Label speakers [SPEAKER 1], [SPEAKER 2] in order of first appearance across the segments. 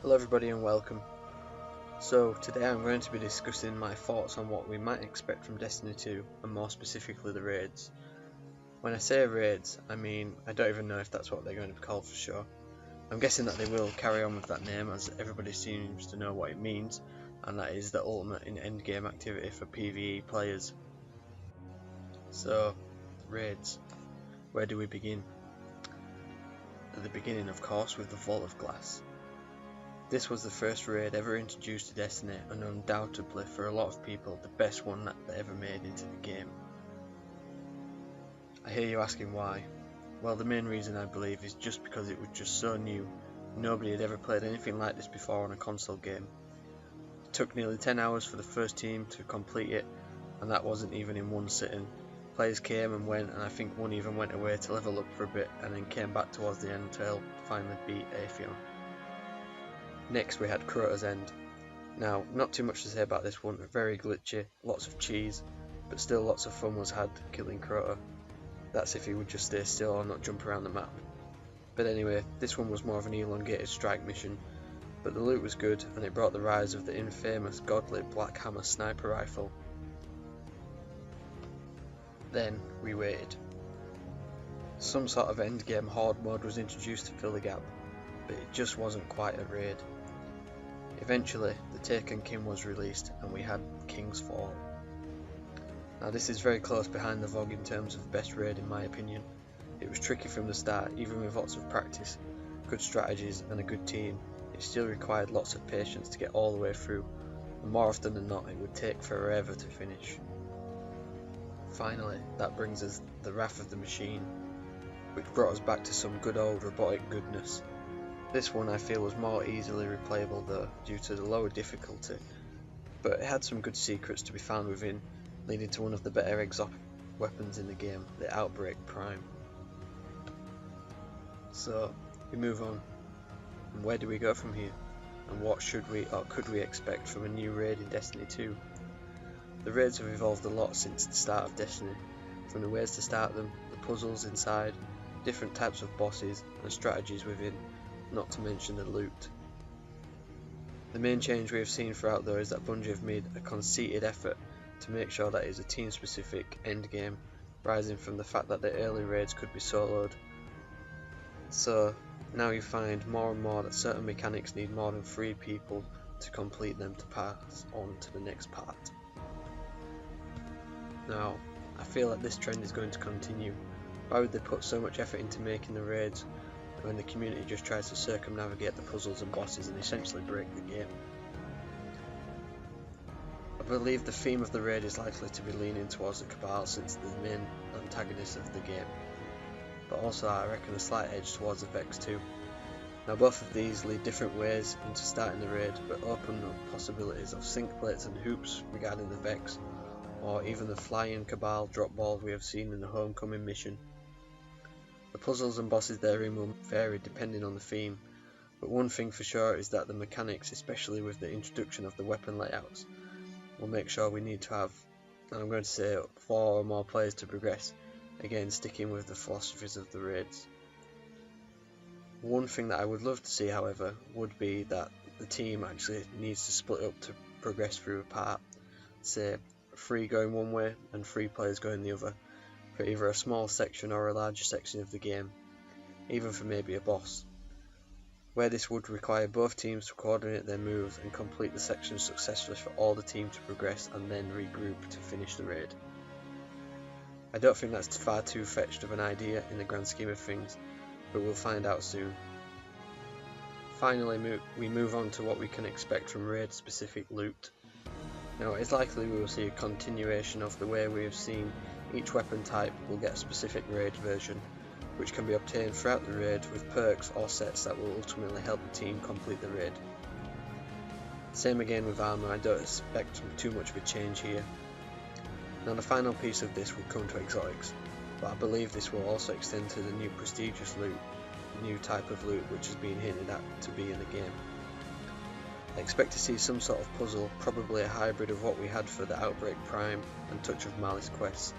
[SPEAKER 1] Hello everybody and welcome. So today I'm going to be discussing my thoughts on what we might expect from Destiny 2 and more specifically the raids. When I say raids, I mean I don't even know if that's what they're going to be called for sure. I'm guessing that they will carry on with that name as everybody seems to know what it means, and that is the ultimate in endgame activity for PvE players. So, raids. Where do we begin? At the beginning, of course, with the Vault of Glass. This was the first raid ever introduced to Destiny and undoubtedly for a lot of people the best one that they ever made into the game. I hear you asking why. Well, the main reason I believe is just because it was just so new. Nobody had ever played anything like this before on a console game. It took nearly 10 hours for the first team to complete it, and that wasn't even in one sitting. Players came and went, and I think one even went away to level up for a bit and then came back towards the end to finally beat Atheon. Next we had Crota's End. Now, not too much to say about this one, very glitchy, lots of cheese, but still lots of fun was had killing Crota. That's if he would just stay still or not jump around the map. But anyway, this one was more of an elongated strike mission, but the loot was good and it brought the rise of the infamous godly Black Hammer sniper rifle. Then we waited. Some sort of endgame horde mode was introduced to fill the gap, but it just wasn't quite a raid. Eventually, the Taken King was released and we had King's Fall. Now this is very close behind the VOG in terms of best raid in my opinion. It was tricky from the start, even with lots of practice, good strategies and a good team. It still required lots of patience to get all the way through, and more often than not it would take forever to finish. Finally, that brings us the Wrath of the Machine, which brought us back to some good old robotic goodness. This one I feel was more easily replayable though, due to the lower difficulty, but it had some good secrets to be found within, leading to one of the better exotic weapons in the game, the Outbreak Prime. So, we move on, and where do we go from here? And what should we or could we expect from a new raid in Destiny 2? The raids have evolved a lot since the start of Destiny, from the ways to start them, the puzzles inside, different types of bosses and strategies within, not to mention the loot. The main change we have seen throughout though is that Bungie have made a conceited effort to make sure that it is a team specific endgame, rising from the fact that the early raids could be soloed. So now you find more and more that certain mechanics need more than 3 people to complete them to pass on to the next part. Now, I feel that this trend is going to continue. Why would they put so much effort into making the raids when the community just tries to circumnavigate the puzzles and bosses and essentially break the game? I believe the theme of the raid is likely to be leaning towards the Cabal since they're the main antagonists of the game, but also I reckon a slight edge towards the Vex too. Now both of these lead different ways into starting the raid, but open up possibilities of sync plates and hoops regarding the Vex, or even the flying Cabal drop balls we have seen in the Homecoming mission. The puzzles and bosses therein will vary depending on the theme, but one thing for sure is that the mechanics, especially with the introduction of the weapon layouts, will make sure we need to have, and I'm going to say 4 or more players to progress, again sticking with the philosophies of the raids. One thing that I would love to see however would be that the team actually needs to split up to progress through a part, say 3 going one way and 3 players going the other, for either a small section or a larger section of the game, even for maybe a boss, where this would require both teams to coordinate their moves and complete the section successfully for all the team to progress and then regroup to finish the raid. I don't think that's far too fetched of an idea in the grand scheme of things, but we'll find out soon. Finally, we move on to what we can expect from raid specific loot. Now it is likely we will see a continuation of the way we have seen each weapon type will get a specific raid version, which can be obtained throughout the raid with perks or sets that will ultimately help the team complete the raid. Same again with armor, I don't expect too much of a change here. Now the final piece of this will come to exotics, but I believe this will also extend to the new prestigious loot, the new type of loot which has been hinted at to be in the game. I expect to see some sort of puzzle, probably a hybrid of what we had for the Outbreak Prime and Touch of Malice quests,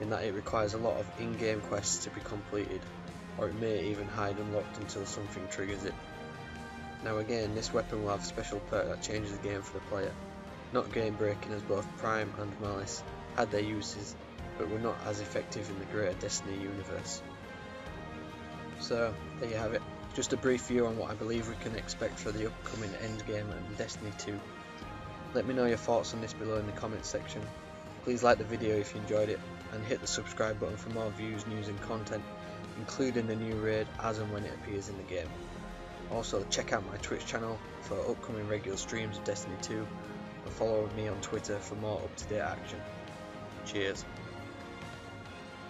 [SPEAKER 1] in that it requires a lot of in-game quests to be completed, or it may even hide unlocked until something triggers it. Now again, this weapon will have a special perk that changes the game for the player. Not game breaking, as both Prime and Malice had their uses, but were not as effective in the greater Destiny universe. So there you have it, just a brief view on what I believe we can expect for the upcoming endgame and Destiny 2. Let me know your thoughts on this below in the comments section. Please like the video if you enjoyed it, and hit the subscribe button for more views, news and content, including the new raid as and when it appears in the game. Also check out my Twitch channel for upcoming regular streams of Destiny 2, and follow me on Twitter for more up-to-date action. Cheers.